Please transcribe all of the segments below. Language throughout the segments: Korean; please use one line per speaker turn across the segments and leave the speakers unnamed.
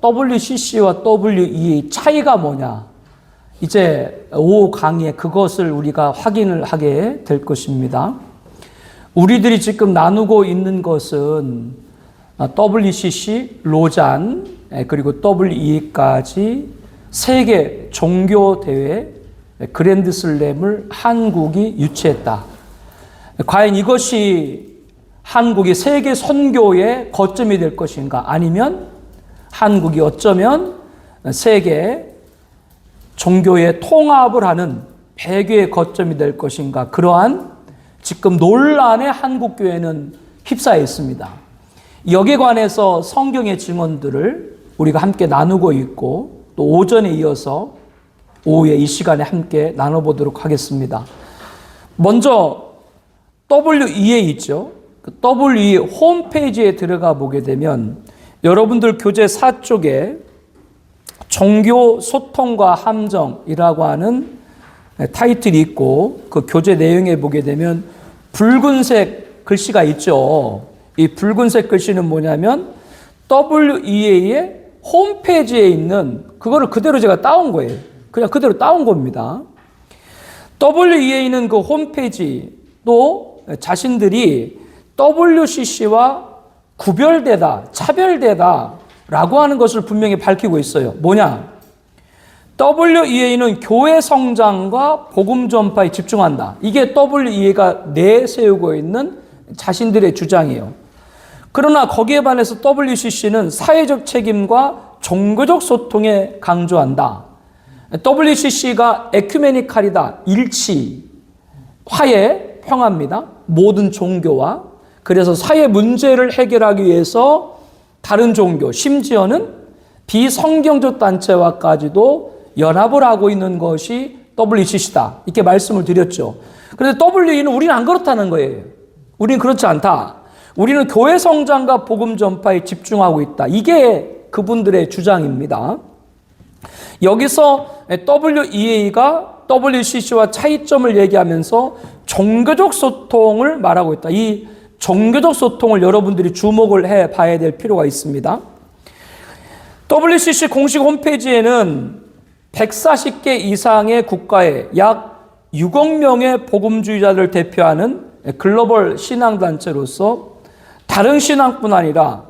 WCC와 WEA 차이가 뭐냐? 이제 5강에 그것을 우리가 확인을 하게 될 것입니다. 우리들이 지금 나누고 있는 것은 WCC, 로잔, 그리고 WEA까지 세계 종교대회 그랜드슬램을 한국이 유치했다. 과연 이것이 한국이 세계 선교의 거점이 될 것인가? 아니면 한국이 어쩌면 세계 종교의 통합을 하는 배교의 거점이 될 것인가? 그러한 지금 논란에 한국교회는 휩싸여 있습니다. 여기에 관해서 성경의 증언들을 우리가 함께 나누고 있고 또 오전에 이어서 오후에 이 시간에 함께 나눠보도록 하겠습니다. 먼저 WEA 있죠. 그 WEA 홈페이지에 들어가 보게 되면 여러분들 교재 4쪽에 종교 소통과 함정이라고 하는 타이틀이 있고 그 교재 내용에 보게 되면 붉은색 글씨가 있죠. 이 붉은색 글씨는 뭐냐면 WEA의 홈페이지에 있는 그거를 그대로 제가 따온 거예요. 그냥 그대로 따온 겁니다. WEA는 그 홈페이지 또 자신들이 WCC와 구별되다, 차별되다 라고 하는 것을 분명히 밝히고 있어요. 뭐냐? WEA는 교회 성장과 복음 전파에 집중한다. 이게 WEA가 내세우고 있는 자신들의 주장이에요. 그러나 거기에 반해서 WCC는 사회적 책임과 종교적 소통에 강조한다. WCC가 에큐메니칼이다. 일치, 화해, 평화입니다. 모든 종교와. 그래서 사회 문제를 해결하기 위해서 다른 종교, 심지어는 비성경적 단체와까지도 연합을 하고 있는 것이 WCC다. 이렇게 말씀을 드렸죠. 그런데 WE는 우리는 안 그렇다는 거예요. 우리는 그렇지 않다. 우리는 교회 성장과 복음 전파에 집중하고 있다. 이게 그분들의 주장입니다. 여기서 WEA가 WCC와 차이점을 얘기하면서 종교적 소통을 말하고 있다. 이 종교적 소통을 여러분들이 주목을 해 봐야 될 필요가 있습니다. WCC 공식 홈페이지에는 140개 이상의 국가에 약 6억 명의 복음주의자를 대표하는 글로벌 신앙단체로서 다른 신앙뿐 아니라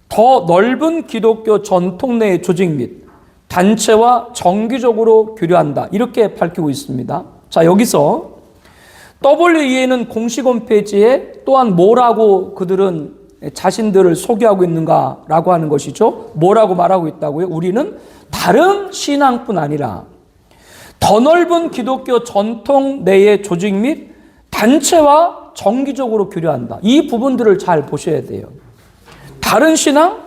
더 넓은 기독교 전통 내의 조직 및 단체와 정기적으로 교류한다. 이렇게 밝히고 있습니다. 자, 여기서 WEA는 공식 홈페이지에 또한 뭐라고 그들은 자신들을 소개하고 있는가라고 하는 것이죠. 뭐라고 말하고 있다고요? 우리는 다른 신앙뿐 아니라 더 넓은 기독교 전통 내의 조직 및 단체와 정기적으로 교류한다. 이 부분들을 잘 보셔야 돼요. 다른 신앙,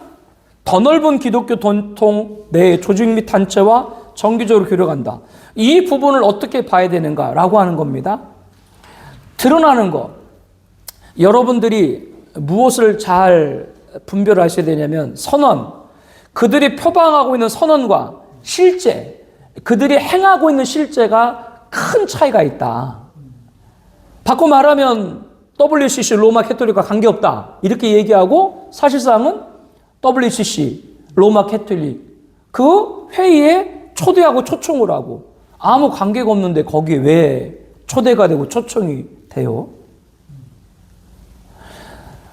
더 넓은 기독교 전통 내의 조직 및 단체와 정기적으로 교류한다. 이 부분을 어떻게 봐야 되는가라고 하는 겁니다. 드러나는 것. 여러분들이 무엇을 잘 분별하셔야 되냐면 선언, 그들이 표방하고 있는 선언과 실제, 그들이 행하고 있는 실제가 큰 차이가 있다. 바꿔 말하면 WCC, 로마 캐톨릭과 관계없다. 이렇게 얘기하고 사실상은 WCC, 로마 캐톨릭 그 회의에 초대하고 초청을 하고 아무 관계가 없는데 거기에 왜 초대가 되고 초청이 돼요?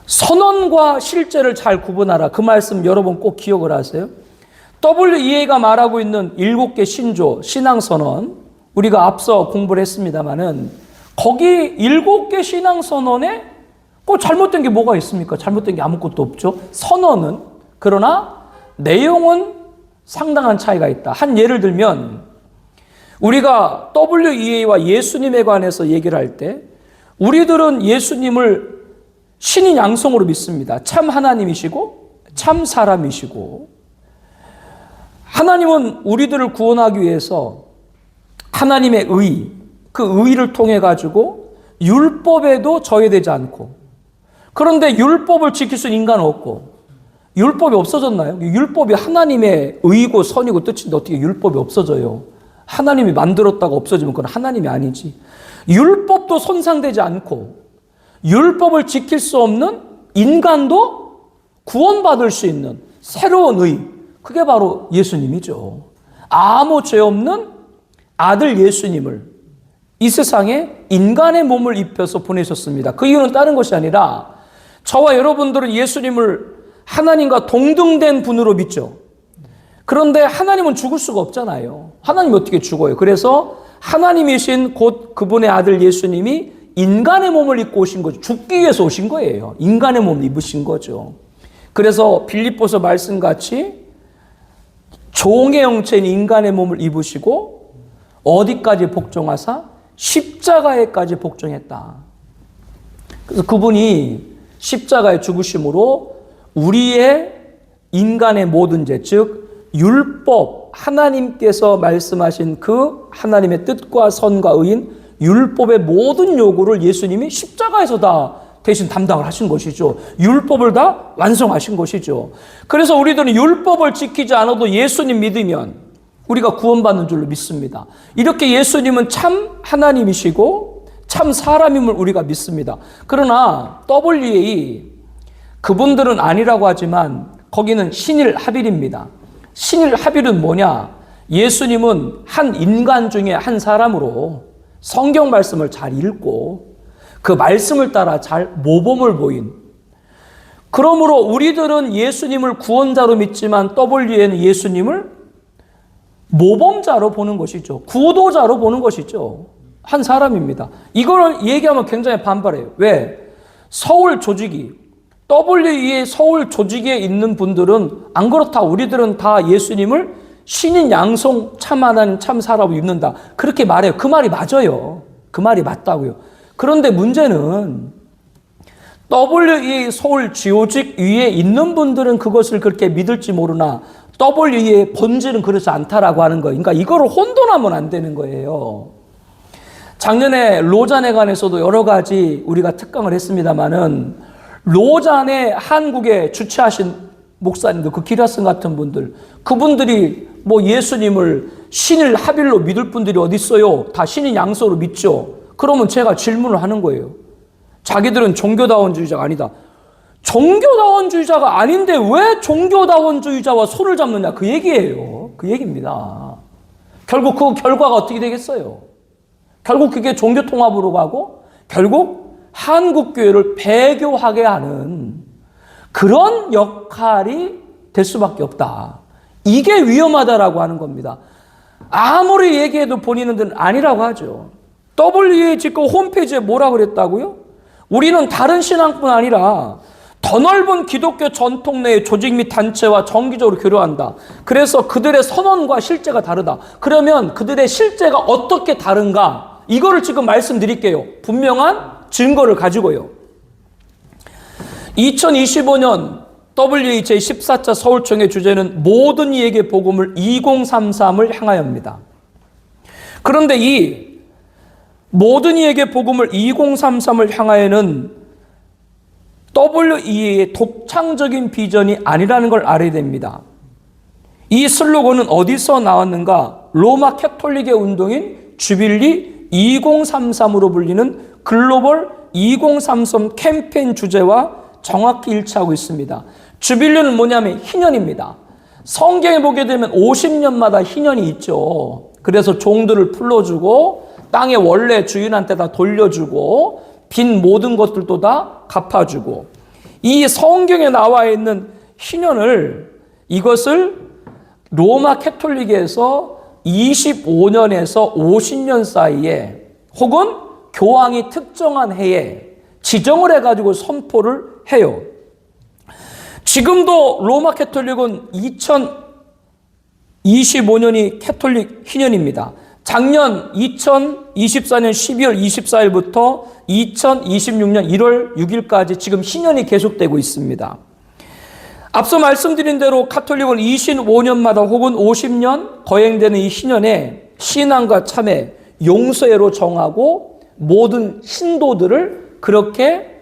선언과 실제를 잘 구분하라. 그 말씀 여러분 꼭 기억을 하세요. WEA가 말하고 있는 7개 신조, 신앙선언, 우리가 앞서 공부를 했습니다마는 거기 7개 신앙선언에 꼭 잘못된 게 뭐가 있습니까? 잘못된 게 아무것도 없죠. 선언은. 그러나 내용은 상당한 차이가 있다. 한 예를 들면 우리가 WEA와 예수님에 관해서 얘기를 할 때 우리들은 예수님을 신인 양성으로 믿습니다. 참 하나님이시고 참 사람이시고 하나님은 우리들을 구원하기 위해서 하나님의 의, 그 의를 통해 가지고 율법에도 저해되지 않고 그런데 율법을 지킬 수 있는 인간은 없고 율법이 없어졌나요? 율법이 하나님의 의고 선이고 뜻인데 어떻게 율법이 없어져요? 하나님이 만들었다가 없어지면 그건 하나님이 아니지. 율법도 손상되지 않고 율법을 지킬 수 없는 인간도 구원받을 수 있는 새로운 의, 그게 바로 예수님이죠. 아무 죄 없는 아들 예수님을 이 세상에 인간의 몸을 입혀서 보내셨습니다. 그 이유는 다른 것이 아니라 저와 여러분들은 예수님을 하나님과 동등된 분으로 믿죠. 그런데 하나님은 죽을 수가 없잖아요. 하나님이 어떻게 죽어요? 그래서 하나님이신 곧 그분의 아들 예수님이 인간의 몸을 입고 오신 거죠. 죽기 위해서 오신 거예요. 인간의 몸을 입으신 거죠. 그래서 빌립보서 말씀같이 종의 형체인 인간의 몸을 입으시고 어디까지 복종하사? 십자가에까지 복종했다. 그래서 그분이 십자가에 죽으심으로 우리의 인간의 모든 죄, 즉 율법, 하나님께서 말씀하신 그 하나님의 뜻과 선과 의인 율법의 모든 요구를 예수님이 십자가에서 다 대신 담당을 하신 것이죠. 율법을 다 완성하신 것이죠. 그래서 우리들은 율법을 지키지 않아도 예수님 믿으면 우리가 구원받는 줄로 믿습니다. 이렇게 예수님은 참 하나님이시고 참 사람임을 우리가 믿습니다. 그러나 WA 그분들은 아니라고 하지만 거기는 신일 하빌입니다. 신일 하빌은 뭐냐? 예수님은 한 인간 중에 한 사람으로 성경 말씀을 잘 읽고 그 말씀을 따라 잘 모범을 보인, 그러므로 우리들은 예수님을 구원자로 믿지만 WA는 예수님을 모범자로 보는 것이죠. 구도자로 보는 것이죠. 한 사람입니다. 이걸 얘기하면 굉장히 반발해요. 왜? 서울 조직이, WA의 서울 조직에 있는 분들은 안 그렇다. 우리들은 다 예수님을 신인 양성 참 하나님 참 사람을 입는다. 그렇게 말해요. 그 말이 맞아요. 그 말이 맞다고요. 그런데 문제는 WA 서울 지오직 위에 있는 분들은 그것을 그렇게 믿을지 모르나 WA의 본질은 그렇지 않다라고 하는 거예요. 그러니까 이거를 혼돈하면 안 되는 거예요. 작년에 로잔에 관해서도 여러 가지 우리가 특강을 했습니다마는 로잔에 한국에 주최하신 목사님들, 그 기라슨 같은 분들, 그분들이 뭐 예수님을 신일 하빌로 믿을 분들이 어디 있어요? 다 신인 양서로 믿죠. 그러면 제가 질문을 하는 거예요. 자기들은 종교다원주의자가 아니다. 종교다원주의자가 아닌데 왜 종교다원주의자와 손을 잡느냐? 그 얘기예요. 그 얘기입니다. 결국 그 결과가 어떻게 되겠어요? 결국 그게 종교통합으로 가고 결국 한국교회를 배교하게 하는 그런 역할이 될 수밖에 없다. 이게 위험하다라고 하는 겁니다. 아무리 얘기해도 본인은 아니라고 하죠. WA 지금 홈페이지에 뭐라 그랬다고요? 우리는 다른 신앙뿐 아니라 더 넓은 기독교 전통 내의 조직 및 단체와 정기적으로 교류한다. 그래서 그들의 선언과 실제가 다르다. 그러면 그들의 실제가 어떻게 다른가? 이거를 지금 말씀드릴게요. 분명한 증거를 가지고요. 2025년 WA 제14차 서울총회 주제는 모든 이에게 복음을 2033을 향하여입니다. 그런데 이 모든 이에게 복음을 2033을 향하여는 WEA의 독창적인 비전이 아니라는 걸 알아야 됩니다. 이 슬로건은 어디서 나왔는가? 로마 캐톨릭의 운동인 주빌리 2033으로 불리는 글로벌 2033 캠페인 주제와 정확히 일치하고 있습니다. 주빌리는 뭐냐면 희년입니다. 성경에 보게 되면 50년마다 희년이 있죠. 그래서 종들을 풀어주고 땅의 원래 주인한테 다 돌려주고 빈 모든 것들도 다 갚아주고, 이 성경에 나와 있는 희년을, 이것을 로마 캐톨릭에서 25년에서 50년 사이에 혹은 교황이 특정한 해에 지정을 해가지고 선포를 해요. 지금도 로마 캐톨릭은 2025년이 캐톨릭 희년입니다. 작년 2024년 12월 24일부터 2026년 1월 6일까지 지금 희년이 계속되고 있습니다. 앞서 말씀드린 대로 카톨릭은 25년마다 혹은 50년 거행되는 이 희년에 신앙과 참회, 용서회로 정하고 모든 신도들을 그렇게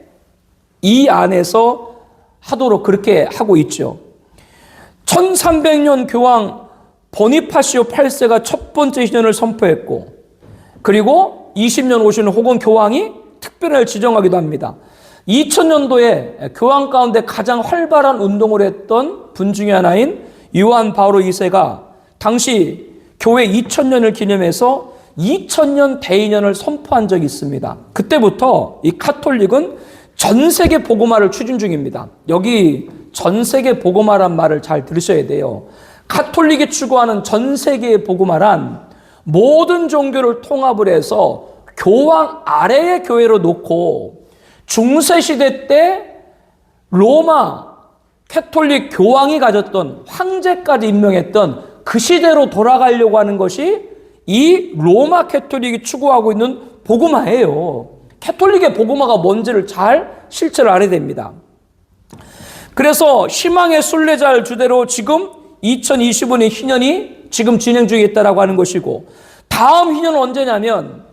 이 안에서 하도록 그렇게 하고 있죠. 1300년 교황 보니파시오 8세가 첫 번째 희년을 선포했고, 그리고 20년 50년 혹은 교황이 특별을 지정하기도 합니다. 2000년도에 교황 가운데 가장 활발한 운동을 했던 분 중에 하나인 요한 바오로 2세가 당시 교회 2000년을 기념해서 2000년 대의년을 선포한 적이 있습니다. 그때부터 이 카톨릭은 전 세계 복음화를 추진 중입니다. 여기 전 세계 복음화란 말을 잘 들으셔야 돼요. 카톨릭이 추구하는 전 세계의 복음화란 모든 종교를 통합을 해서 교황 아래의 교회로 놓고 중세시대 때 로마 캐톨릭 교황이 가졌던 황제까지 임명했던 그 시대로 돌아가려고 하는 것이 이 로마 캐톨릭이 추구하고 있는 복음화예요. 캐톨릭의 복음화가 뭔지를 잘 실체를 알아야 됩니다. 그래서 희망의 순례자를 주제로 지금 2025년 희년이 지금 진행 중에 있다라고 하는 것이고, 다음 희년은 언제냐면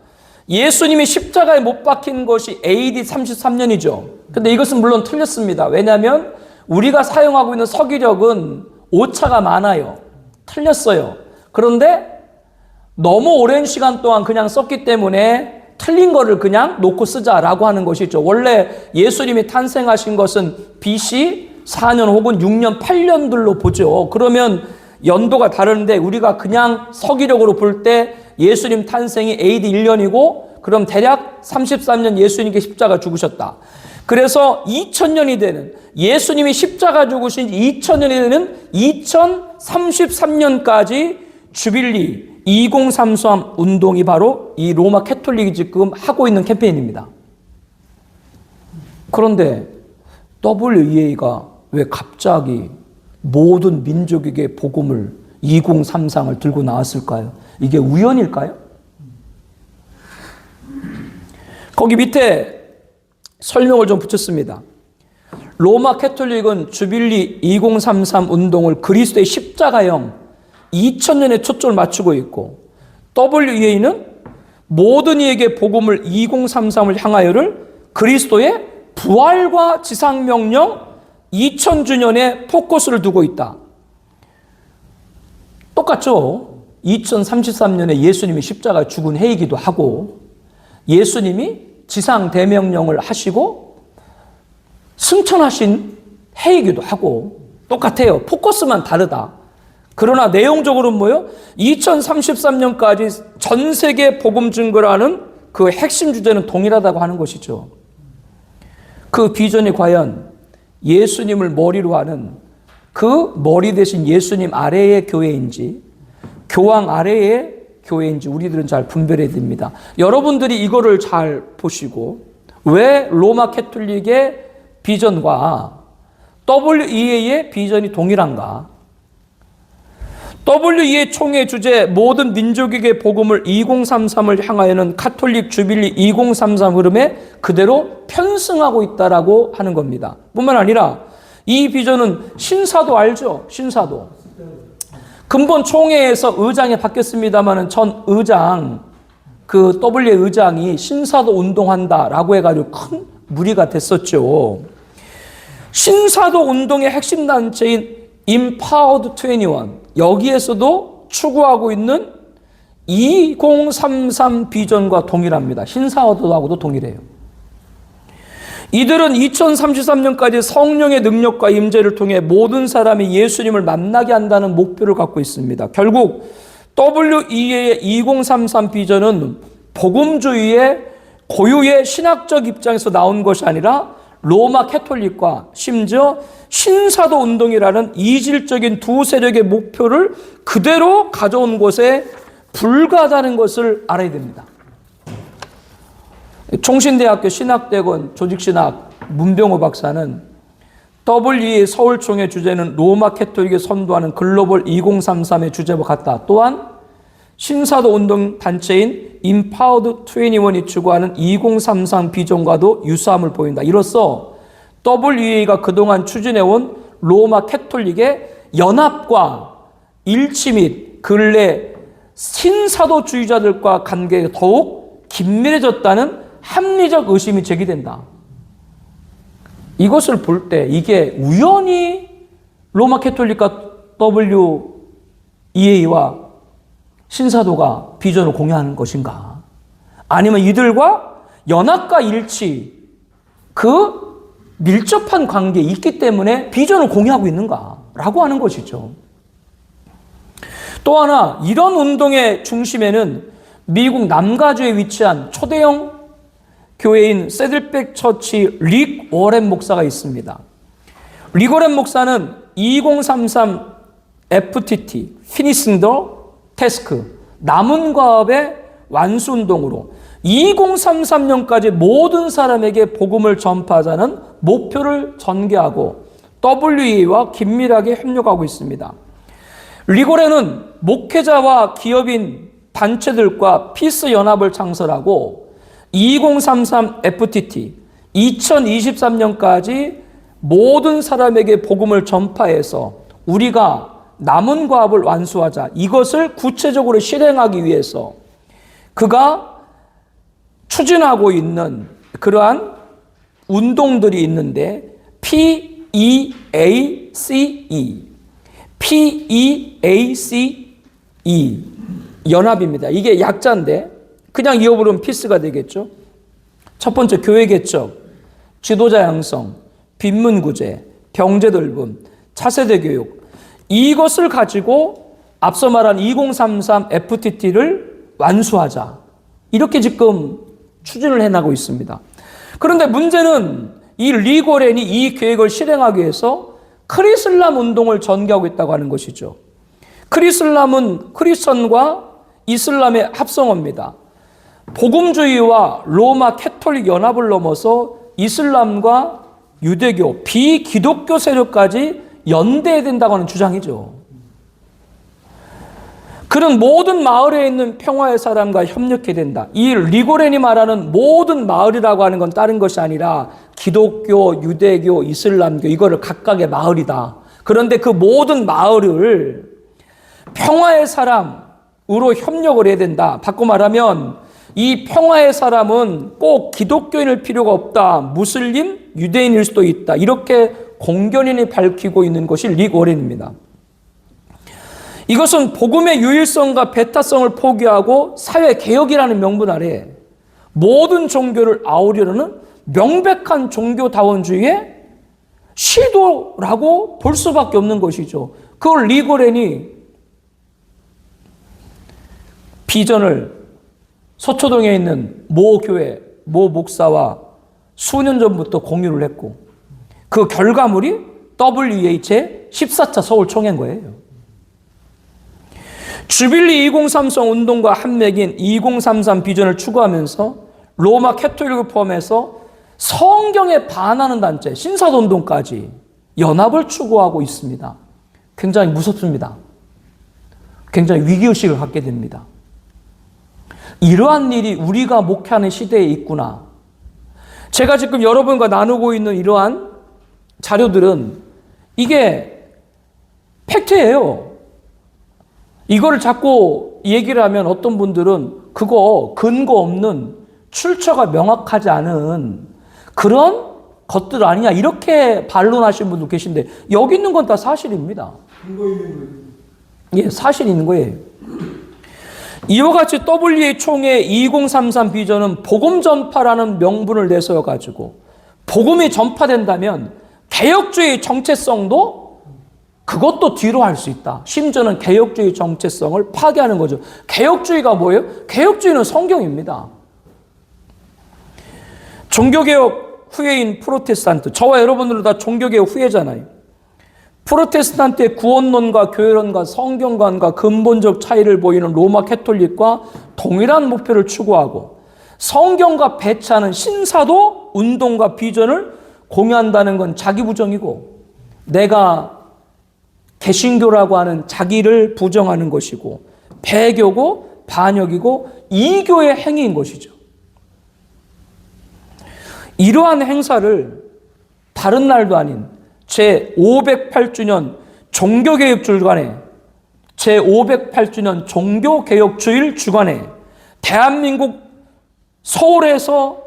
예수님이 십자가에 못 박힌 것이 AD 33년이죠. 근데 이것은 물론 틀렸습니다. 왜냐하면 우리가 사용하고 있는 서기력은 오차가 많아요. 틀렸어요. 그런데 너무 오랜 시간 동안 그냥 썼기 때문에 틀린 거를 그냥 놓고 쓰자라고 하는 것이죠. 원래 예수님이 탄생하신 것은 BC 4년 혹은 6년, 8년들로 보죠. 그러면 연도가 다른데 우리가 그냥 서기력으로 볼 때 예수님 탄생이 AD 1년이고 그럼 대략 33년 예수님께 십자가 죽으셨다. 그래서 2000년이 되는, 예수님이 십자가 죽으신 2000년이 되는 2033년까지 주빌리 2033 운동이 바로 이 로마 캐톨릭이 지금 하고 있는 캠페인입니다. 그런데 WEA가 왜 갑자기 모든 민족에게 복음을 2033을 들고 나왔을까요? 이게 우연일까요? 거기 밑에 설명을 좀 붙였습니다. 로마 캐톨릭은 주빌리 2033 운동을 그리스도의 십자가형 2000년에 초점을 맞추고 있고, WEA는 모든 이에게 복음을 2033을 향하여를 그리스도의 부활과 지상명령 2000주년에 포커스를 두고 있다. 똑같죠? 2033년에 예수님이 십자가에 죽은 해이기도 하고 예수님이 지상 대명령을 하시고 승천하신 해이기도 하고 똑같아요. 포커스만 다르다. 그러나 내용적으로는 뭐예요? 2033년까지 전 세계 복음 증거라는 그 핵심 주제는 동일하다고 하는 것이죠. 그 비전이 과연 예수님을 머리로 하는 그 머리 대신 예수님 아래의 교회인지 교황 아래의 교회인지 우리들은 잘 분별해야 됩니다. 여러분들이 이거를 잘 보시고 왜 로마 캐톨릭의 비전과 WEA의 비전이 동일한가? WEA 총회 주제 모든 민족에게 복음을 2033을 향하여는 카톨릭 주빌리 2033 흐름에 그대로 편승하고 있다라고 하는 겁니다. 뿐만 아니라 이 비전은 신사도 알죠? 신사도. 근본 총회에서 의장이 바뀌었습니다만은 전 의장, 그 WEA 의장이 신사도 운동한다라고 해가지고 큰 무리가 됐었죠. 신사도 운동의 핵심 단체인 Empowered 21, 여기에서도 추구하고 있는 2033 비전과 동일합니다. 신사도하고도 동일해요. 이들은 2033년까지 성령의 능력과 임재를 통해 모든 사람이 예수님을 만나게 한다는 목표를 갖고 있습니다. 결국 WEA의 2033 비전은 복음주의의 고유의 신학적 입장에서 나온 것이 아니라 로마 캐톨릭과 심지어 신사도 운동이라는 이질적인 두 세력의 목표를 그대로 가져온 것에 불과하다는 것을 알아야 됩니다. 총신대학교 신학대학원 조직신학 문병호 박사는 WEA 서울총회 주제는 로마 캐톨릭이 선도하는 글로벌 2033의 주제와 같다. 또한 신사도 운동 단체인 Empowered 21이 추구하는 2033 비전과도 유사함을 보인다. 이로써 WEA가 그동안 추진해온 로마 캐톨릭의 연합과 일치 및 근래 신사도주의자들과 관계가 더욱 긴밀해졌다는 합리적 의심이 제기된다. 이것을 볼 때 이게 우연히 로마 캐톨릭과 WEA와 신사도가 비전을 공유하는 것인가? 아니면 이들과 연합과 일치, 그 밀접한 관계에 있기 때문에 비전을 공유하고 있는가? 라고 하는 것이죠. 또 하나, 이런 운동의 중심에는 미국 남가주에 위치한 초대형 교회인 세들백 처치 릭 워렌 목사가 있습니다. 릭 워렌 목사는 2033 FTT, Finishing the Task, 남은 과업의 완수운동으로 2033년까지 모든 사람에게 복음을 전파하자는 목표를 전개하고 WEA와 긴밀하게 협력하고 있습니다. 릭 워렌은 목회자와 기업인 단체들과 피스 연합을 창설하고 2033 FTT 2023년까지 모든 사람에게 복음을 전파해서 우리가 남은 과업을 완수하자, 이것을 구체적으로 실행하기 위해서 그가 추진하고 있는 그러한 운동들이 있는데 PEACE 연합입니다. 이게 약자인데 그냥 이어 부르면 피스가 되겠죠. 첫 번째, 교회 개척, 지도자 양성, 빈문 구제, 병제 돌봄, 차세대 교육, 이것을 가지고 앞서 말한 2033 FTT를 완수하자, 이렇게 지금 추진을 해나가고 있습니다. 그런데 문제는 이 릭 워렌이 이 계획을 실행하기 위해서 크리슬람 운동을 전개하고 있다고 하는 것이죠. 크리슬람은 크리스천과 이슬람의 합성어입니다. 복음주의와 로마 캐톨릭 연합을 넘어서 이슬람과 유대교, 비기독교 세력까지 연대해야 된다고 하는 주장이죠. 그런 모든 마을에 있는 평화의 사람과 협력해야 된다. 이 릭 워렌이 말하는 모든 마을이라고 하는 건 다른 것이 아니라 기독교, 유대교, 이슬람교, 이거를 각각의 마을이다. 그런데 그 모든 마을을 평화의 사람으로 협력을 해야 된다. 바꿔 말하면 이 평화의 사람은 꼭 기독교인일 필요가 없다. 무슬림, 유대인일 수도 있다. 이렇게 공견인이 밝히고 있는 것이 릭 워렌입니다. 이것은 복음의 유일성과 배타성을 포기하고 사회개혁이라는 명분 아래 모든 종교를 아우르려는 명백한 종교다원주의의 시도라고 볼 수밖에 없는 것이죠. 그걸 릭 워렌이 비전을 서초동에 있는 모 교회, 모 목사와 수년 전부터 공유를 했고 그 결과물이 WEH의 14차 서울 총회인 거예요. 주빌리 2030 운동과 한맥인 2033 비전을 추구하면서 로마 캐톨릭을 포함해서 성경에 반하는 단체, 신사도 운동까지 연합을 추구하고 있습니다. 굉장히 무섭습니다. 굉장히 위기의식을 갖게 됩니다. 이러한 일이 우리가 목회하는 시대에 있구나. 제가 지금 여러분과 나누고 있는 이러한 자료들은 이게 팩트예요. 이거를 자꾸 얘기를 하면 어떤 분들은 그거 근거 없는 출처가 명확하지 않은 그런 것들 아니냐 이렇게 반론하시는 분도 계신데 여기 있는 건 다 사실입니다. 근거 있는 거예요. 예, 사실 있는 거예요. 이와 같이 WA 총회 2033 비전은 복음 전파라는 명분을 내세워가지고 복음이 전파된다면 개혁주의 정체성도 그것도 뒤로 할 수 있다. 심지어는 개혁주의 정체성을 파괴하는 거죠. 개혁주의가 뭐예요? 개혁주의는 성경입니다. 종교개혁 후예인 프로테스탄트, 저와 여러분들은 다 종교개혁 후예잖아요. 프로테스탄트의 구원론과 교회론과 성경관과 근본적 차이를 보이는 로마 캐톨릭과 동일한 목표를 추구하고 성경과 배치하는 신사도 운동과 비전을 공유한다는 건 자기 부정이고 내가 개신교라고 하는 자기를 부정하는 것이고 배교고 반역이고 이교의 행위인 것이죠. 이러한 행사를 다른 날도 아닌 제508주년 종교개혁 주간에 제508주년 종교개혁 주일 주간에 대한민국 서울에서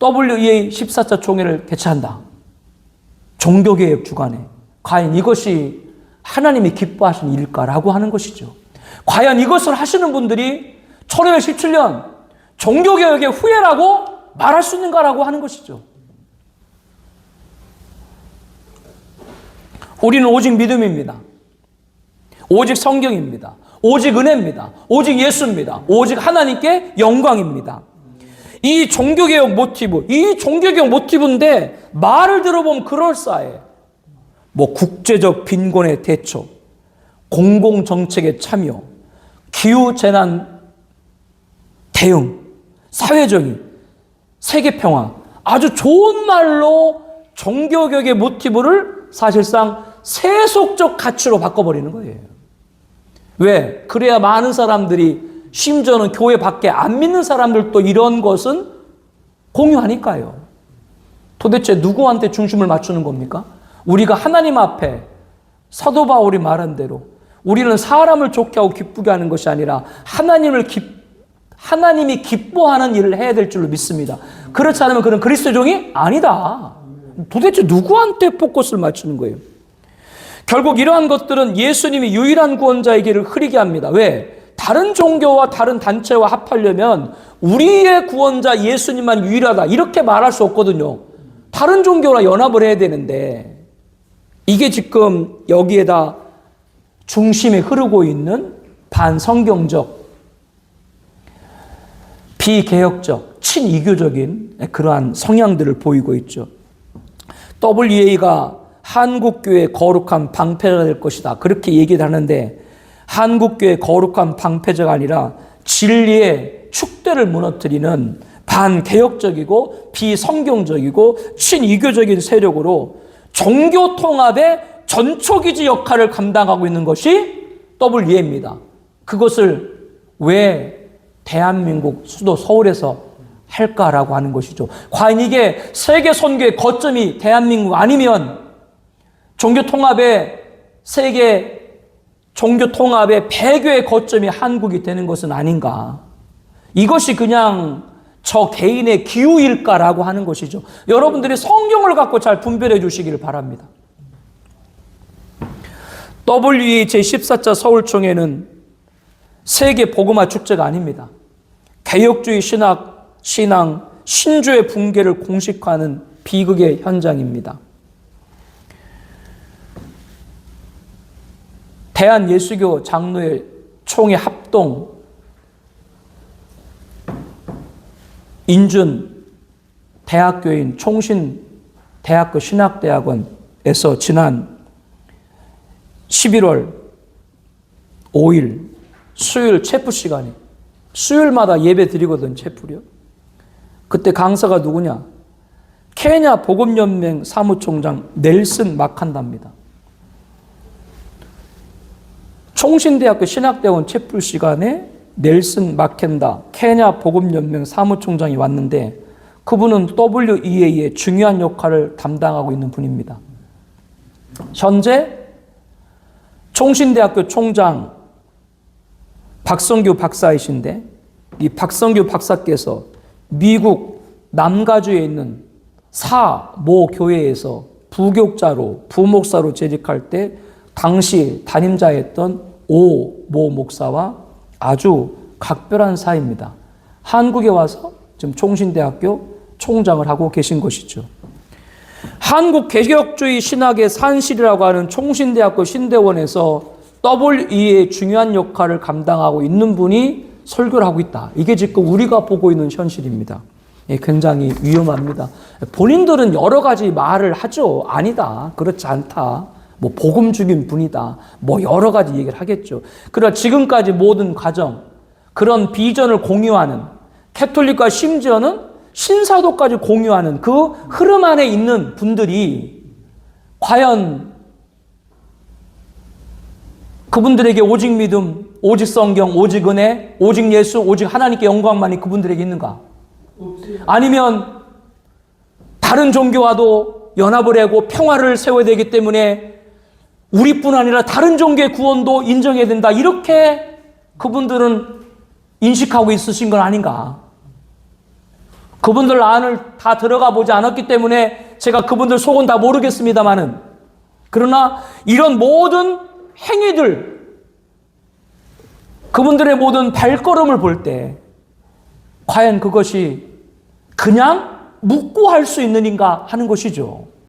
WEA 14차 총회를 개최한다. 종교개혁 주간에 과연 이것이 하나님이 기뻐하시는 일일까라고 하는 것이죠. 과연 이것을 하시는 분들이 1517년 종교개혁의 후예라고 말할 수 있는가라고 하는 것이죠. 우리는 오직 믿음입니다. 오직 성경입니다. 오직 은혜입니다. 오직 예수입니다. 오직 하나님께 영광입니다. 이 종교개혁 모티브인데 말을 들어보면 그럴싸해. 뭐 국제적 빈곤의 대처, 공공정책에 참여, 기후재난 대응, 사회적인 세계평화, 아주 좋은 말로 종교개혁의 모티브를 사실상 세속적 가치로 바꿔버리는 거예요. 왜? 그래야 많은 사람들이, 심지어는 교회 밖에 안 믿는 사람들도 이런 것은 공유하니까요. 도대체 누구한테 중심을 맞추는 겁니까? 우리가 하나님 앞에 사도 바울이 말한 대로 우리는 사람을 좋게 하고 기쁘게 하는 것이 아니라 하나님이 기뻐하는 일을 해야 될 줄로 믿습니다. 그렇지 않으면 그는 그리스도의 종이 아니다. 도대체 누구한테 포커스를 맞추는 거예요? 결국 이러한 것들은 예수님이 유일한 구원자의 길을 흐리게 합니다. 왜? 다른 종교와 다른 단체와 합하려면 우리의 구원자 예수님만 유일하다 이렇게 말할 수 없거든요. 다른 종교와 연합을 해야 되는데 이게 지금 여기에다 중심에 흐르고 있는 반성경적, 비개혁적, 친이교적인 그러한 성향들을 보이고 있죠. WEA가 한국교회 거룩한 방패가 될 것이다 그렇게 얘기를 하는데, 한국교회 거룩한 방패자가 아니라 진리의 축대를 무너뜨리는 반개혁적이고 비성경적이고 친이교적인 세력으로 종교 통합의 전초기지 역할을 감당하고 있는 것이 WEA입니다. 그것을 왜 대한민국 수도 서울에서 할까라고 하는 것이죠. 과연 이게 세계 선교의 거점이 대한민국 아니면 종교 통합의 세계 종교 통합의 배교의 거점이 한국이 되는 것은 아닌가. 이것이 그냥 저 개인의 기우일까라고 하는 것이죠. 여러분들이 성경을 갖고 잘 분별해 주시기를 바랍니다. WEA 제14차 서울총회는 세계 복음화 축제가 아닙니다. 개혁주의 신앙, 신주의 붕괴를 공식화하는 비극의 현장입니다. 대한예수교 장로회 총회 합동 인준 대학교인 총신대학교 신학대학원에서 지난 11월 5일 수요일 체프 시간에, 수요일마다 예배 드리거든, 체프요. 그때 강사가 누구냐? 케냐 복음연맹 사무총장 넬슨 마칸다입니다. 총신대학교 신학대학원 체프 시간에 넬슨 마켄다 케냐 복음연맹 사무총장이 왔는데, 그분은 WEA의 중요한 역할을 담당하고 있는 분입니다. 현재 총신대학교 총장 박성규 박사이신데, 이 박성규 박사께서 미국 남가주에 있는 사모 교회에서 부교육자로 부목사로 재직할 때 당시 담임자였던 오모 목사와 아주 각별한 사이입니다. 한국에 와서 지금 총신대학교 총장을 하고 계신 것이죠. 한국 개혁주의 신학의 산실이라고 하는 총신대학교 신대원에서 WEA의 중요한 역할을 감당하고 있는 분이 설교를 하고 있다. 이게 지금 우리가 보고 있는 현실입니다. 굉장히 위험합니다. 본인들은 여러 가지 말을 하죠. 아니다. 그렇지 않다. 뭐 복음 죽인 분이다. 뭐 여러 가지 얘기를 하겠죠. 그러나 지금까지 모든 과정, 그런 비전을 공유하는 캐톨릭과 심지어는 신사도까지 공유하는 그 흐름 안에 있는 분들이 과연 그분들에게 오직 믿음, 오직 성경, 오직 은혜, 오직 예수, 오직 하나님께 영광만이 그분들에게 있는가? 아니면 다른 종교와도 연합을 하고 평화를 세워야 되기 때문에 우리뿐 아니라 다른 종교의 구원도 인정해야 된다. 이렇게 그분들은 인식하고 있으신 건 아닌가? 그분들 안을 다 들어가 보지 않았기 때문에 제가 그분들 속은 다 모르겠습니다만은, 그러나 이런 모든 행위들, 그분들의 모든 발걸음을 볼 때 과연 그것이 그냥 묵고 할 수 있는 인가 하는 것이죠.